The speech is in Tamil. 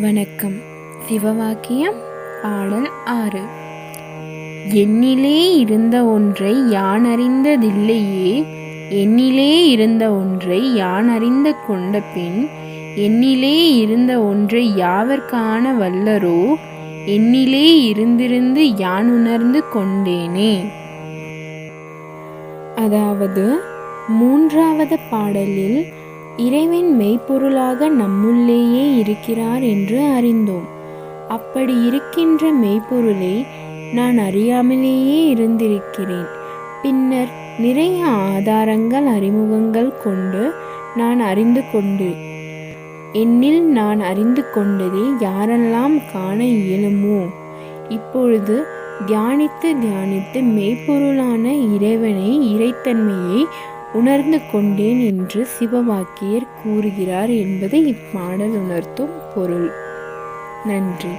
வணக்கம். சிவவாக்கியம் பாடல் 6. என்னிலே இருந்த ஒன்றை யான் அறிந்ததில்லையே, என்னிலே இருந்த ஒன்றை யான் அறிந்து கொண்ட பின், என்னிலே இருந்த ஒன்றை யாவர் காண வல்லரோ, என்னிலே இருந்திருந்து யான் உணர்ந்து கொண்டேனே. அதாவது 3வது பாடலில் இறைவன் மெய்ப்பொருளாக நம்முள்ளேயே இருக்கிறார் என்று அறிந்தோம். அப்படி இருக்கின்ற மெய்ப்பொருளை நான் அறியாமலேயே இருந்திருக்கிறேன். பின்னர் நிறைய ஆதாரங்கள் அறிமுகங்கள் கொண்டு நான் அறிந்து கொண்டு, என்னில் நான் அறிந்து கொண்டதை யாரெல்லாம் காண இயலுமோ, இப்பொழுது தியானித்து மெய்ப்பொருளான இறைவனை, இறைத்தன்மையை உணர்ந்து கொண்டேன் என்று சிவவாக்கியர் கூறுகிறார் என்பது இப்பாடல் உணர்த்தும் பொருள். நன்றி.